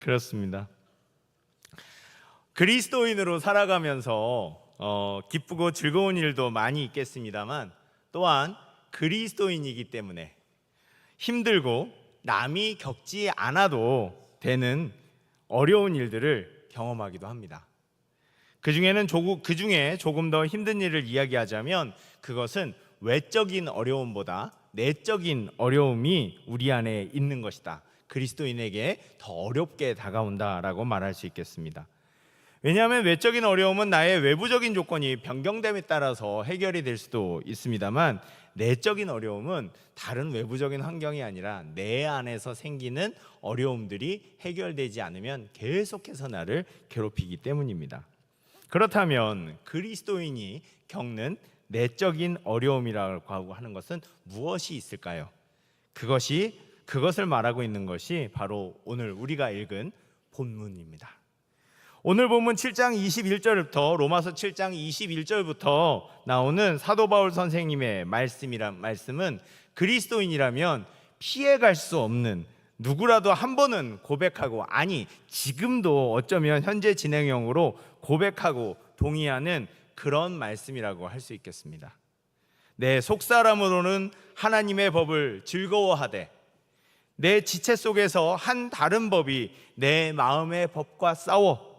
그렇습니다. 그리스도인으로 살아가면서 기쁘고 즐거운 일도 많이 있겠습니다만, 또한 그리스도인이기 때문에 힘들고 남이 겪지 않아도 되는 어려운 일들을 경험하기도 합니다. 그 중에 조금 더 힘든 일을 이야기하자면, 그것은 외적인 어려움보다 내적인 어려움이 우리 안에 있는 것이다. 그리스도인에게 더 어렵게 다가온다라고 말할 수 있겠습니다. 왜냐하면 외적인 어려움은 나의 외부적인 조건이 변경됨에 따라서 해결이 될 수도 있습니다만, 내적인 어려움은 다른 외부적인 환경이 아니라 내 안에서 생기는 어려움들이 해결되지 않으면 계속해서 나를 괴롭히기 때문입니다. 그렇다면 그리스도인이 겪는 내적인 어려움이라고 하는 것은 무엇이 있을까요? 그것을 말하고 있는 것이 바로 오늘 우리가 읽은 본문입니다. 오늘 본문 7장 21절부터 로마서 7장 21절부터 나오는 사도 바울 선생님의 말씀은 그리스도인이라면 피해갈 수 없는, 누구라도 한 번은 고백하고, 아니 지금도 어쩌면 현재 진행형으로 고백하고 동의하는 그런 말씀이라고 할 수 있겠습니다. 내 속사람으로는 하나님의 법을 즐거워하되 내 지체 속에서 한 다른 법이 내 마음의 법과 싸워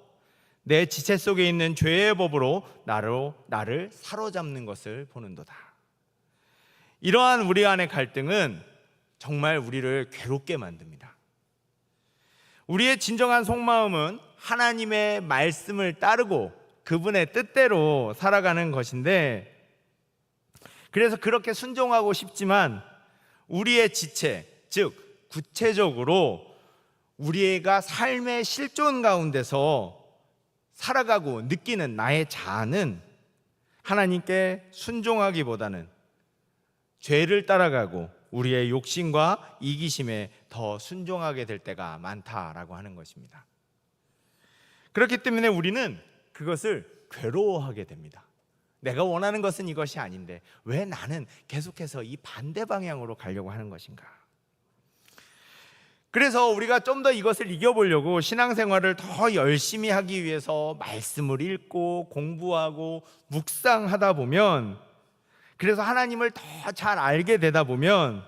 내 지체 속에 있는 죄의 법으로 나를 사로잡는 것을 보는도다. 이러한 우리 안의 갈등은 정말 우리를 괴롭게 만듭니다. 우리의 진정한 속마음은 하나님의 말씀을 따르고 그분의 뜻대로 살아가는 것인데, 그래서 그렇게 순종하고 싶지만 우리의 지체, 즉 구체적으로 우리가 삶의 실존 가운데서 살아가고 느끼는 나의 자아는 하나님께 순종하기보다는 죄를 따라가고 우리의 욕심과 이기심에 더 순종하게 될 때가 많다라고 하는 것입니다. 그렇기 때문에 우리는 그것을 괴로워하게 됩니다. 내가 원하는 것은 이것이 아닌데 왜 나는 계속해서 이 반대 방향으로 가려고 하는 것인가? 그래서 우리가 좀 더 이것을 이겨보려고 신앙생활을 더 열심히 하기 위해서 말씀을 읽고 공부하고 묵상하다 보면, 그래서 하나님을 더 잘 알게 되다 보면,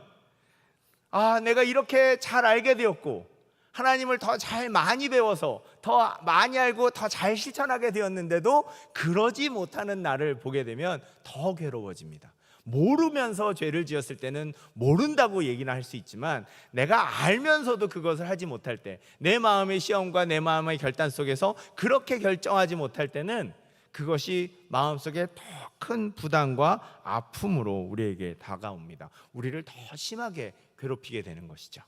내가 이렇게 잘 알게 되었고 하나님을 더 잘 많이 배워서 더 많이 알고 더 잘 실천하게 되었는데도 그러지 못하는 나를 보게 되면 더 괴로워집니다. 모르면서 죄를 지었을 때는 모른다고 얘기는 할 수 있지만, 내가 알면서도 그것을 하지 못할 때, 내 마음의 시험과 내 마음의 결단 속에서 그렇게 결정하지 못할 때는 그것이 마음속에 더 큰 부담과 아픔으로 우리에게 다가옵니다. 우리를 더 심하게 괴롭히게 되는 것이죠.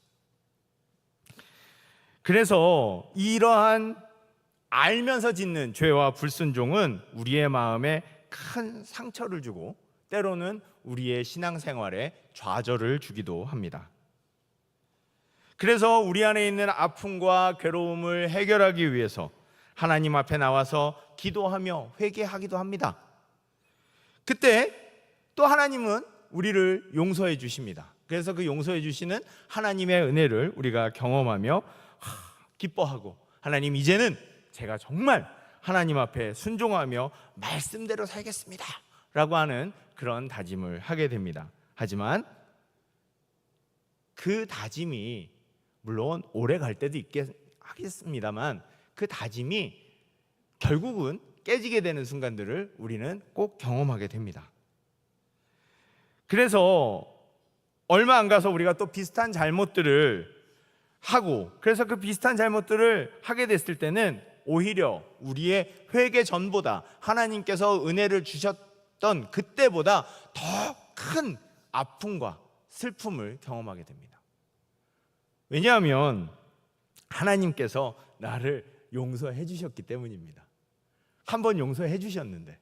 그래서 이러한 알면서 짓는 죄와 불순종은 우리의 마음에 큰 상처를 주고 때로는 우리의 신앙생활에 좌절을 주기도 합니다. 그래서 우리 안에 있는 아픔과 괴로움을 해결하기 위해서 하나님 앞에 나와서 기도하며 회개하기도 합니다. 그때 또 하나님은 우리를 용서해 주십니다. 그래서 그 용서해 주시는 하나님의 은혜를 우리가 경험하며 기뻐하고, 하나님 이제는 제가 정말 하나님 앞에 순종하며 말씀대로 살겠습니다 라고 하는 그런 다짐을 하게 됩니다. 하지만 그 다짐이 물론 오래 갈 때도 하겠습니다만, 그 다짐이 결국은 깨지게 되는 순간들을 우리는 꼭 경험하게 됩니다. 그래서 얼마 안 가서 우리가 또 비슷한 잘못들을 하고, 그래서 그 비슷한 잘못들을 하게 됐을 때는 오히려 우리의 회개 전보다 하나님께서 은혜를 주셨던 그때보다 더 큰 아픔과 슬픔을 경험하게 됩니다. 왜냐하면 하나님께서 나를 용서해 주셨기 때문입니다. 한 번 용서해 주셨는데,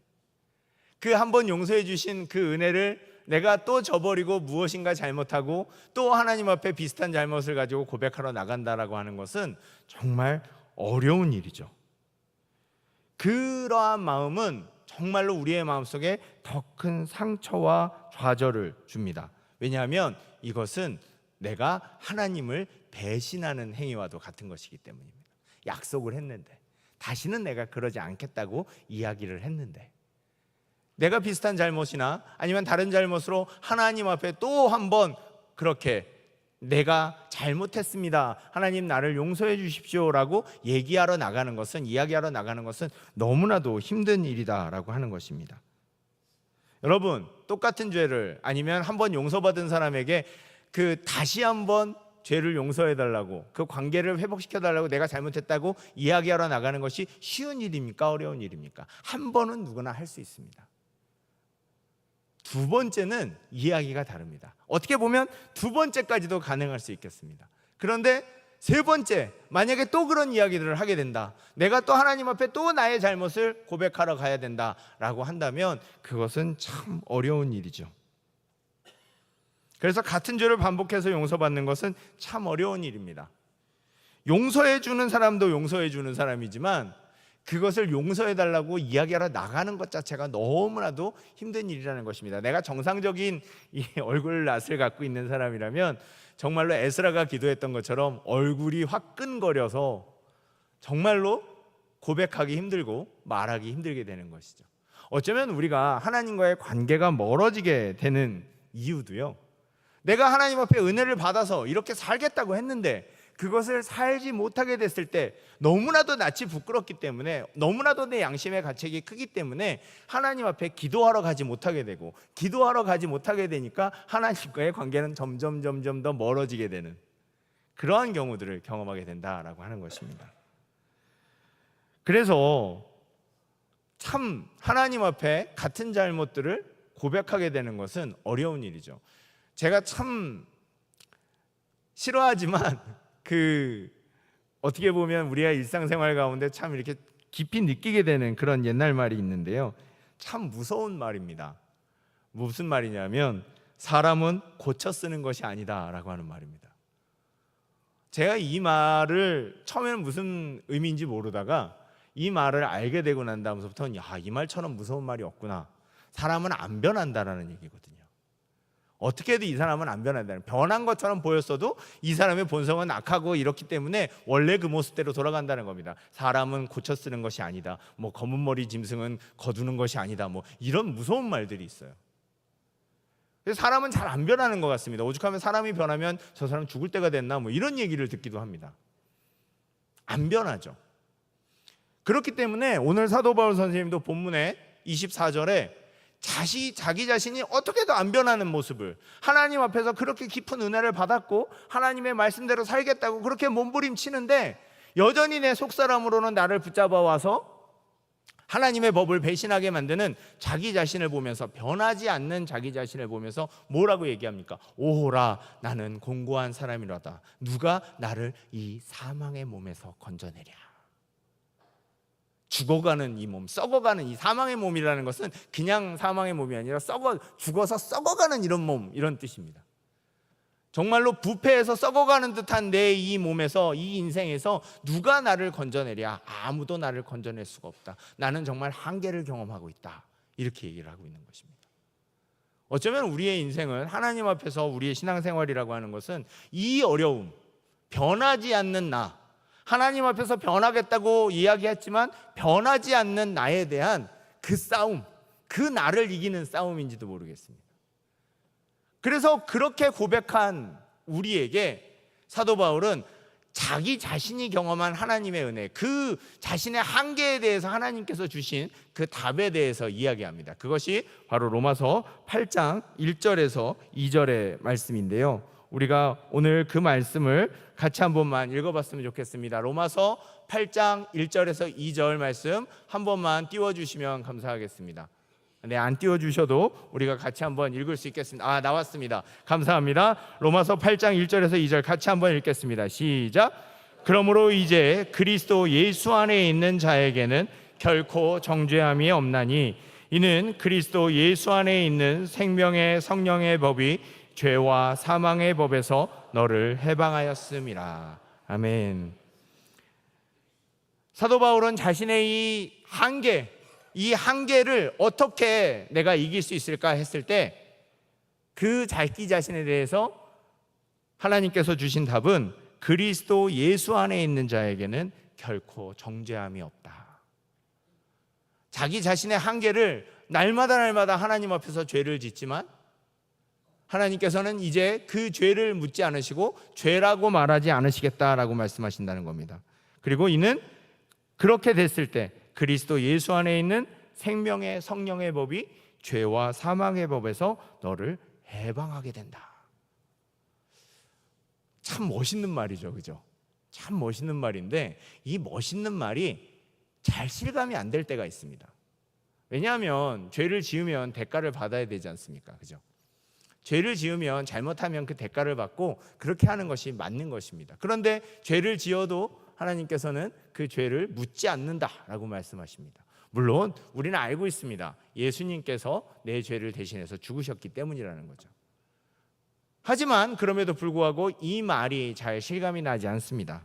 그 한 번 용서해 주신 그 은혜를 내가 또 저버리고 무엇인가 잘못하고 또 하나님 앞에 비슷한 잘못을 가지고 고백하러 나간다라고 하는 것은 정말 어려운 일이죠. 그러한 마음은 정말로 우리의 마음속에 더 큰 상처와 좌절을 줍니다. 왜냐하면 이것은 내가 하나님을 배신하는 행위와도 같은 것이기 때문입니다. 약속을 했는데, 다시는 내가 그러지 않겠다고 이야기를 했는데, 내가 비슷한 잘못이나 아니면 다른 잘못으로 하나님 앞에 또 한번 그렇게 내가 잘못했습니다, 하나님 나를 용서해 주십시오라고 얘기하러 나가는 것은, 이야기하러 나가는 것은 너무나도 힘든 일이다라고 하는 것입니다. 여러분, 똑같은 죄를, 아니면 한번 용서받은 사람에게 다시 한번 죄를 용서해 달라고, 그 관계를 회복시켜 달라고 내가 잘못했다고 이야기하러 나가는 것이 쉬운 일입니까? 어려운 일입니까? 한 번은 누구나 할 수 있습니다. 두 번째는 이야기가 다릅니다. 어떻게 보면 두 번째까지도 가능할 수 있겠습니다. 그런데 세 번째, 만약에 또 그런 이야기들을 하게 된다, 내가 또 하나님 앞에 또 나의 잘못을 고백하러 가야 된다라고 한다면 그것은 참 어려운 일이죠. 그래서 같은 죄를 반복해서 용서받는 것은 참 어려운 일입니다. 용서해 주는 사람도 용서해 주는 사람이지만 그것을 용서해 달라고 이야기하러 나가는 것 자체가 너무나도 힘든 일이라는 것입니다. 내가 정상적인 이 얼굴 낯을 갖고 있는 사람이라면 정말로 에스라가 기도했던 것처럼 얼굴이 화끈거려서 정말로 고백하기 힘들고 말하기 힘들게 되는 것이죠. 어쩌면 우리가 하나님과의 관계가 멀어지게 되는 이유도요, 내가 하나님 앞에 은혜를 받아서 이렇게 살겠다고 했는데 그것을 살지 못하게 됐을 때 너무나도 낯이 부끄럽기 때문에, 너무나도 내 양심의 가책이 크기 때문에 하나님 앞에 기도하러 가지 못하게 되고, 기도하러 가지 못하게 되니까 하나님과의 관계는 점점 더 멀어지게 되는 그러한 경우들을 경험하게 된다라고 하는 것입니다. 그래서 참 하나님 앞에 같은 잘못들을 고백하게 되는 것은 어려운 일이죠. 제가 참 싫어하지만 어떻게 보면 우리의 일상생활 가운데 참 이렇게 깊이 느끼게 되는 그런 옛날 말이 있는데요, 참 무서운 말입니다. 무슨 말이냐면 사람은 고쳐 쓰는 것이 아니다라고 하는 말입니다. 제가 이 말을 처음에는 무슨 의미인지 모르다가 이 말을 알게 되고 난 다음부터는 이 말처럼 무서운 말이 없구나, 사람은 안 변한다라는 얘기거든요. 어떻게든 이 사람은 안 변한다는, 변한 것처럼 보였어도 이 사람의 본성은 악하고 이렇기 때문에 원래 그 모습대로 돌아간다는 겁니다. 사람은 고쳐 쓰는 것이 아니다, 검은 머리 짐승은 거두는 것이 아니다, 이런 무서운 말들이 있어요. 그래서 사람은 잘 안 변하는 것 같습니다. 오죽하면 사람이 변하면 저 사람 죽을 때가 됐나, 이런 얘기를 듣기도 합니다. 안 변하죠. 그렇기 때문에 오늘 사도 바울 선생님도 본문의 24절에 자기 자신이 어떻게도 안 변하는 모습을, 하나님 앞에서 그렇게 깊은 은혜를 받았고 하나님의 말씀대로 살겠다고 그렇게 몸부림치는데 여전히 내 속사람으로는 나를 붙잡아 와서 하나님의 법을 배신하게 만드는 자기 자신을 보면서, 변하지 않는 자기 자신을 보면서 뭐라고 얘기합니까? 오호라, 나는 공고한 사람이로다. 누가 나를 이 사망의 몸에서 건져내랴. 죽어가는 이 몸, 썩어가는 이 사망의 몸이라는 것은 그냥 사망의 몸이 아니라 죽어서 썩어가는 이런 몸, 이런 뜻입니다. 정말로 부패해서 썩어가는 듯한 내 이 몸에서, 이 인생에서 누가 나를 건져내랴. 아무도 나를 건져낼 수가 없다. 나는 정말 한계를 경험하고 있다. 이렇게 얘기를 하고 있는 것입니다. 어쩌면 우리의 인생은 하나님 앞에서 우리의 신앙생활이라고 하는 것은 이 어려움, 변하지 않는 나, 하나님 앞에서 변하겠다고 이야기했지만 변하지 않는 나에 대한 그 싸움, 그 나를 이기는 싸움인지도 모르겠습니다. 그래서 그렇게 고백한 우리에게 사도 바울은 자기 자신이 경험한 하나님의 은혜, 그 자신의 한계에 대해서 하나님께서 주신 그 답에 대해서 이야기합니다. 그것이 바로 로마서 8장 1절에서 2절의 말씀인데요, 우리가 오늘 그 말씀을 같이 한 번만 읽어봤으면 좋겠습니다. 로마서 8장 1절에서 2절 말씀 한 번만 띄워주시면 감사하겠습니다. 네, 안 띄워주셔도 우리가 같이 한번 읽을 수 있겠습니다. 나왔습니다. 감사합니다. 로마서 8장 1절에서 2절 같이 한번 읽겠습니다. 시작. 그러므로 이제 그리스도 예수 안에 있는 자에게는 결코 정죄함이 없나니, 이는 그리스도 예수 안에 있는 생명의 성령의 법이 죄와 사망의 법에서 너를 해방하였음이라. 아멘. 사도 바울은 자신의 이 한계를 어떻게 내가 이길 수 있을까 했을 때 그 자기 자신에 대해서 하나님께서 주신 답은 그리스도 예수 안에 있는 자에게는 결코 정죄함이 없다. 자기 자신의 한계를 날마다 하나님 앞에서 죄를 짓지만 하나님께서는 이제 그 죄를 묻지 않으시고 죄라고 말하지 않으시겠다라고 말씀하신다는 겁니다. 그리고 이는 그렇게 됐을 때 그리스도 예수 안에 있는 생명의 성령의 법이 죄와 사망의 법에서 너를 해방하게 된다. 참 멋있는 말이죠, 그죠? 참 멋있는 말인데 이 멋있는 말이 잘 실감이 안 될 때가 있습니다. 왜냐하면 죄를 지으면 대가를 받아야 되지 않습니까? 그죠? 죄를 지으면 잘못하면 그 대가를 받고 그렇게 하는 것이 맞는 것입니다. 그런데 죄를 지어도 하나님께서는 그 죄를 묻지 않는다라고 말씀하십니다. 물론 우리는 알고 있습니다. 예수님께서 내 죄를 대신해서 죽으셨기 때문이라는 거죠. 하지만 그럼에도 불구하고 이 말이 잘 실감이 나지 않습니다.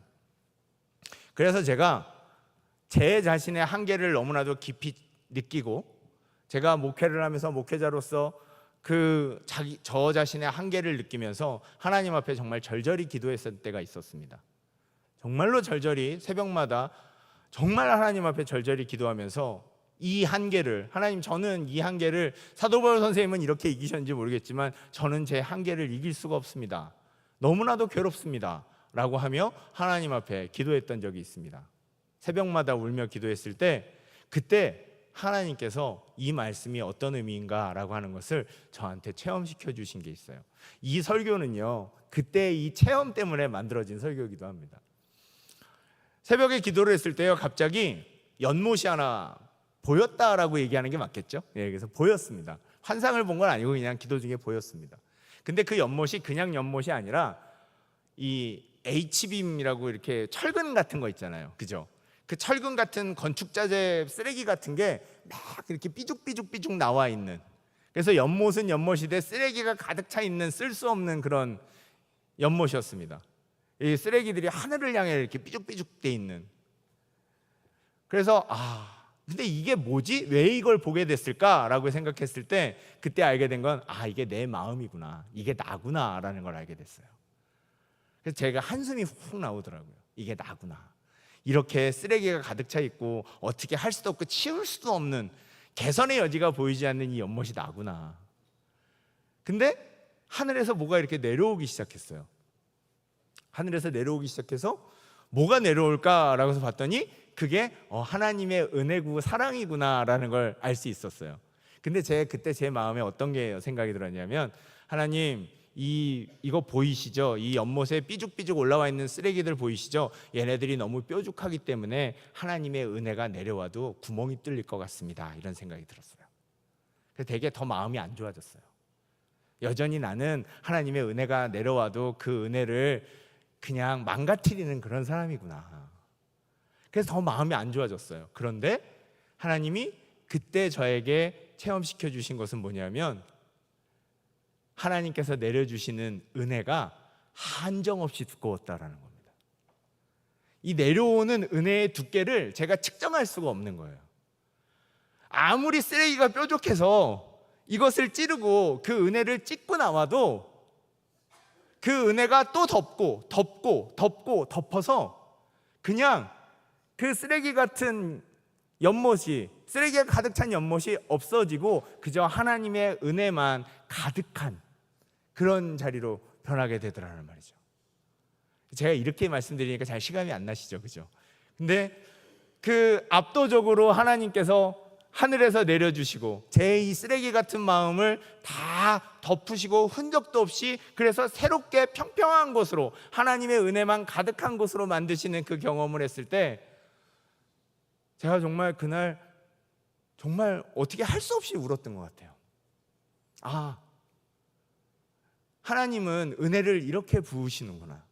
그래서 제가 제 자신의 한계를 너무나도 깊이 느끼고 제가 목회를 하면서 목회자로서 저 자신의 한계를 느끼면서 하나님 앞에 정말 절절히 기도했을 때가 있었습니다. 정말로 절절히 새벽마다 정말 하나님 앞에 절절히 기도하면서 이 한계를, 하나님, 저는 이 한계를, 사도 바울 선생님은 이렇게 이기셨는지 모르겠지만 저는 제 한계를 이길 수가 없습니다. 너무나도 괴롭습니다 라고 하며 하나님 앞에 기도했던 적이 있습니다. 새벽마다 울며 기도했을 때 그때 하나님께서 이 말씀이 어떤 의미인가 라고 하는 것을 저한테 체험시켜 주신 게 있어요. 이 설교는요, 그때 이 체험 때문에 만들어진 설교이기도 합니다. 새벽에 기도를 했을 때요, 갑자기 연못이 하나 보였다라고 얘기하는 게 맞겠죠? 예, 그래서 보였습니다. 환상을 본 건 아니고 그냥 기도 중에 보였습니다. 근데 그 연못이 그냥 연못이 아니라 이 H빔이라고 이렇게 철근 같은 거 있잖아요, 그죠? 그 철근 같은 건축자재 쓰레기 같은 게 막 이렇게 삐죽삐죽 나와 있는, 그래서 연못은 연못이되 쓰레기가 가득 차 있는 쓸 수 없는 그런 연못이었습니다. 이 쓰레기들이 하늘을 향해 이렇게 삐죽삐죽 돼 있는. 그래서 근데 이게 뭐지? 왜 이걸 보게 됐을까라고 생각했을 때 그때 알게 된 건 이게 내 마음이구나, 이게 나구나라는 걸 알게 됐어요. 그래서 제가 한숨이 훅 나오더라고요. 이게 나구나. 이렇게 쓰레기가 가득 차 있고 어떻게 할 수도 없고 치울 수도 없는, 개선의 여지가 보이지 않는 이 연못이 나구나. 근데 하늘에서 뭐가 이렇게 내려오기 시작했어요. 하늘에서 내려오기 시작해서 뭐가 내려올까라고 해서 봤더니 그게 하나님의 은혜고 사랑이구나라는 걸 알 수 있었어요. 근데 그때 제 마음에 어떤 게 생각이 들었냐면, 하나님, 이거 보이시죠? 이 연못에 삐죽삐죽 올라와 있는 쓰레기들 보이시죠? 얘네들이 너무 뾰족하기 때문에 하나님의 은혜가 내려와도 구멍이 뚫릴 것 같습니다. 이런 생각이 들었어요. 그래서 되게 더 마음이 안 좋아졌어요. 여전히 나는 하나님의 은혜가 내려와도 그 은혜를 그냥 망가뜨리는 그런 사람이구나. 그래서 더 마음이 안 좋아졌어요. 그런데 하나님이 그때 저에게 체험시켜 주신 것은 뭐냐면, 하나님께서 내려주시는 은혜가 한정없이 두꺼웠다라는 겁니다. 이 내려오는 은혜의 두께를 제가 측정할 수가 없는 거예요. 아무리 쓰레기가 뾰족해서 이것을 찌르고 그 은혜를 찢고 나와도 그 은혜가 또 덮어서 그냥 그 쓰레기 같은 연못이, 쓰레기가 가득 찬 연못이 없어지고 그저 하나님의 은혜만 가득한 그런 자리로 변하게 되더라는 말이죠. 제가 이렇게 말씀드리니까 잘 시감이 안 나시죠, 그죠? 근데 그 압도적으로 하나님께서 하늘에서 내려주시고 제 이 쓰레기 같은 마음을 다 덮으시고 흔적도 없이, 그래서 새롭게 평평한 곳으로, 하나님의 은혜만 가득한 곳으로 만드시는 그 경험을 했을 때 제가 정말 그날 정말 어떻게 할 수 없이 울었던 것 같아요. 하나님은 은혜를 이렇게 부으시는구나.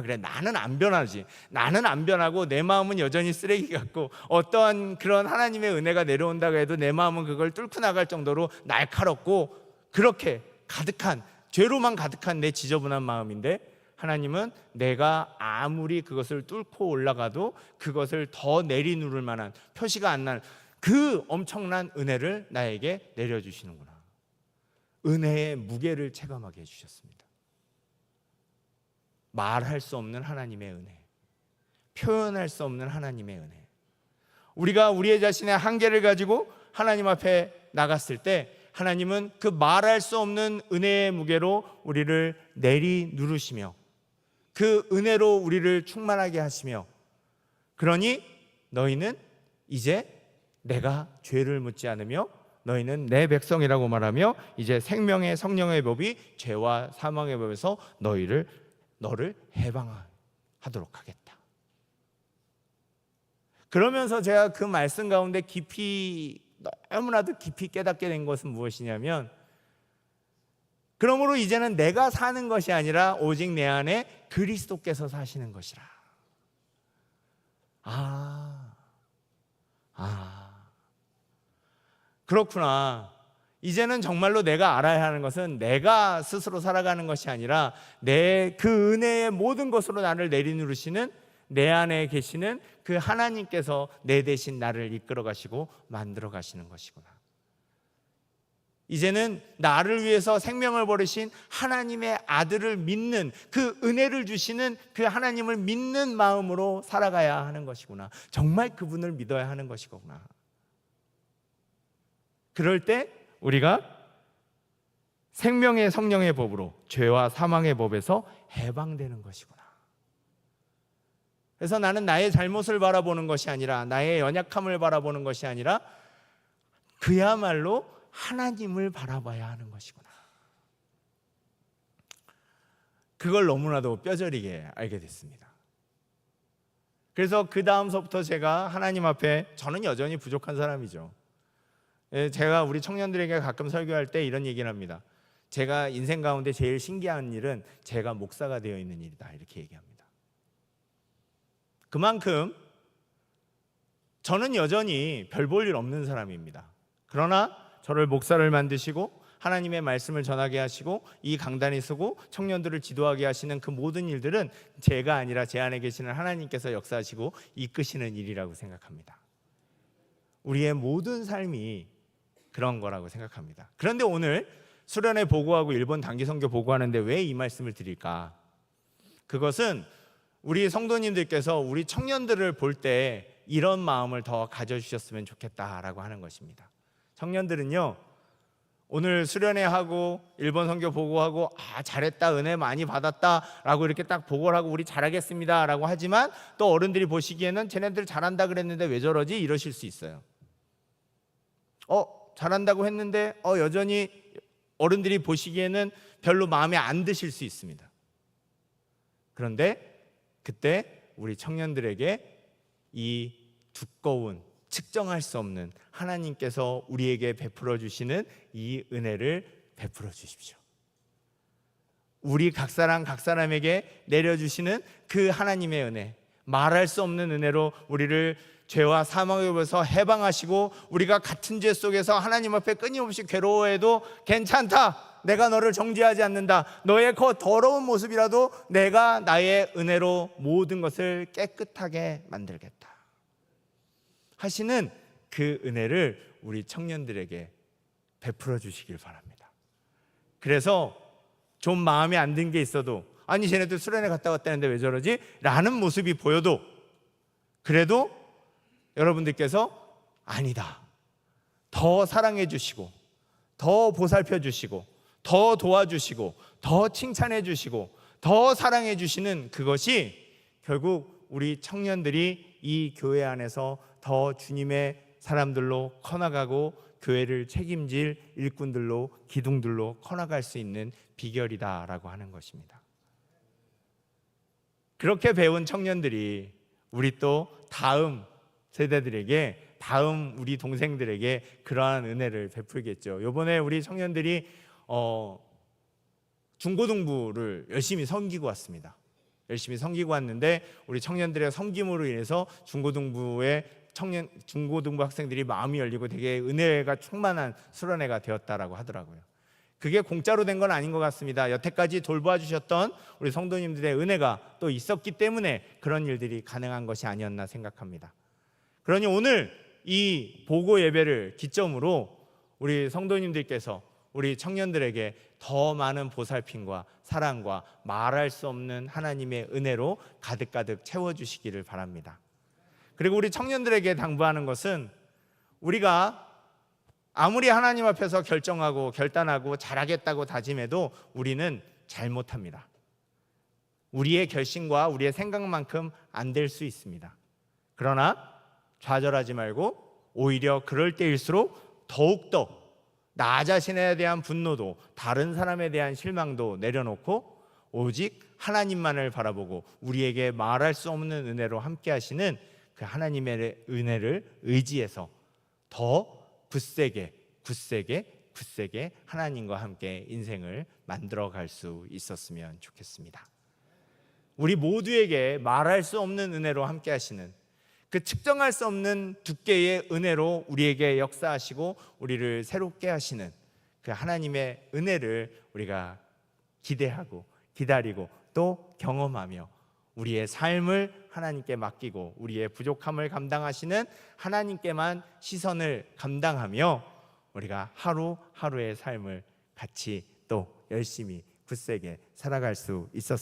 그래, 나는 안 변하지. 나는 안 변하고 내 마음은 여전히 쓰레기 같고, 어떠한 그런 하나님의 은혜가 내려온다고 해도 내 마음은 그걸 뚫고 나갈 정도로 날카롭고 그렇게 가득한, 죄로만 가득한 내 지저분한 마음인데, 하나님은 내가 아무리 그것을 뚫고 올라가도 그것을 더 내리누를 만한, 표시가 안 날 그 엄청난 은혜를 나에게 내려주시는구나. 은혜의 무게를 체감하게 해주셨습니다. 말할 수 없는 하나님의 은혜, 표현할 수 없는 하나님의 은혜. 우리가 우리의 자신의 한계를 가지고 하나님 앞에 나갔을 때 하나님은 그 말할 수 없는 은혜의 무게로 우리를 내리 누르시며 그 은혜로 우리를 충만하게 하시며, 그러니 너희는 이제 내가 죄를 묻지 않으며 너희는 내 백성이라고 말하며 이제 생명의 성령의 법이 죄와 사망의 법에서 너를 해방하도록 하겠다. 그러면서 제가 그 말씀 가운데 너무나도 깊이 깨닫게 된 것은 무엇이냐면, 그러므로 이제는 내가 사는 것이 아니라 오직 내 안에 그리스도께서 사시는 것이라. 그렇구나. 이제는 정말로 내가 알아야 하는 것은 내가 스스로 살아가는 것이 아니라 그 은혜의 모든 것으로 나를 내리누르시는 내 안에 계시는 그 하나님께서 내 대신 나를 이끌어 가시고 만들어 가시는 것이구나. 이제는 나를 위해서 생명을 버리신 하나님의 아들을 믿는, 그 은혜를 주시는 그 하나님을 믿는 마음으로 살아가야 하는 것이구나. 정말 그분을 믿어야 하는 것이구나. 그럴 때 우리가 생명의 성령의 법으로 죄와 사망의 법에서 해방되는 것이구나. 그래서 나는 나의 잘못을 바라보는 것이 아니라, 나의 연약함을 바라보는 것이 아니라 그야말로 하나님을 바라봐야 하는 것이구나. 그걸 너무나도 뼈저리게 알게 됐습니다. 그래서 그 다음서부터 제가 하나님 앞에, 저는 여전히 부족한 사람이죠. 제가 우리 청년들에게 가끔 설교할 때 이런 얘기를 합니다. 제가 인생 가운데 제일 신기한 일은 제가 목사가 되어 있는 일이다, 이렇게 얘기합니다. 그만큼 저는 여전히 별 볼 일 없는 사람입니다. 그러나 저를 목사를 만드시고 하나님의 말씀을 전하게 하시고 이 강단에 서고 청년들을 지도하게 하시는 그 모든 일들은 제가 아니라 제 안에 계시는 하나님께서 역사하시고 이끄시는 일이라고 생각합니다. 우리의 모든 삶이 그런 거라고 생각합니다. 그런데 오늘 수련회 보고하고 일본 단기 선교 보고하는데 왜 이 말씀을 드릴까? 그것은 우리 성도님들께서 우리 청년들을 볼 때 이런 마음을 더 가져주셨으면 좋겠다라고 하는 것입니다. 청년들은요, 오늘 수련회 하고 일본 선교 보고하고 잘했다, 은혜 많이 받았다 라고 이렇게 딱 보고를 하고 우리 잘하겠습니다 라고 하지만, 또 어른들이 보시기에는 쟤네들 잘한다 그랬는데 왜 저러지? 이러실 수 있어요. 잘한다고 했는데 여전히 어른들이 보시기에는 별로 마음에 안 드실 수 있습니다. 그런데 그때 우리 청년들에게 이 두꺼운, 측정할 수 없는 하나님께서 우리에게 베풀어 주시는 이 은혜를 베풀어 주십시오. 우리 각 사람에게 내려주시는 그 하나님의 은혜, 말할 수 없는 은혜로 우리를 죄와 사망의 법에서 해방하시고, 우리가 같은 죄 속에서 하나님 앞에 끊임없이 괴로워해도 괜찮다, 내가 너를 정죄하지 않는다, 너의 그 더러운 모습이라도 내가 나의 은혜로 모든 것을 깨끗하게 만들겠다 하시는 그 은혜를 우리 청년들에게 베풀어 주시길 바랍니다. 그래서 좀 마음에 안 든 게 있어도, 아니 쟤네들 수련회 갔다 왔다는데 왜 저러지? 라는 모습이 보여도, 그래도 여러분들께서 아니다, 더 사랑해 주시고 더 보살펴 주시고 더 도와주시고 더 칭찬해 주시고 더 사랑해 주시는 그것이 결국 우리 청년들이 이 교회 안에서 더 주님의 사람들로 커나가고 교회를 책임질 일꾼들로, 기둥들로 커나갈 수 있는 비결이다라고 하는 것입니다. 그렇게 배운 청년들이 우리 또 다음 세대들에게, 다음 우리 동생들에게 그러한 은혜를 베풀겠죠. 이번에 우리 청년들이 중고등부를 열심히 섬기고 왔습니다. 열심히 섬기고 왔는데 우리 청년들의 섬김으로 인해서 중고등부 학생들이 마음이 열리고 되게 은혜가 충만한 수련회가 되었다라고 하더라고요. 그게 공짜로 된 건 아닌 것 같습니다. 여태까지 돌봐 주셨던 우리 성도님들의 은혜가 또 있었기 때문에 그런 일들이 가능한 것이 아니었나 생각합니다. 그러니 오늘 이 보고 예배를 기점으로 우리 성도님들께서 우리 청년들에게 더 많은 보살핌과 사랑과 말할 수 없는 하나님의 은혜로 가득가득 채워주시기를 바랍니다. 그리고 우리 청년들에게 당부하는 것은 우리가 아무리 하나님 앞에서 결정하고 결단하고 잘하겠다고 다짐해도 우리는 잘못합니다. 우리의 결심과 우리의 생각만큼 안 될 수 있습니다. 그러나 좌절하지 말고 오히려 그럴 때일수록 더욱더 나 자신에 대한 분노도 다른 사람에 대한 실망도 내려놓고 오직 하나님만을 바라보고 우리에게 말할 수 없는 은혜로 함께 하시는 그 하나님의 은혜를 의지해서 더 굳세게 하나님과 함께 인생을 만들어갈 수 있었으면 좋겠습니다. 우리 모두에게 말할 수 없는 은혜로 함께 하시는 그 측정할 수 없는 두께의 은혜로 우리에게 역사하시고 우리를 새롭게 하시는 그 하나님의 은혜를 우리가 기대하고 기다리고 또 경험하며 우리의 삶을 하나님께 맡기고 우리의 부족함을 감당하시는 하나님께만 시선을 감당하며 우리가 하루하루의 삶을 같이 또 열심히 굳세게 살아갈 수 있었습니다.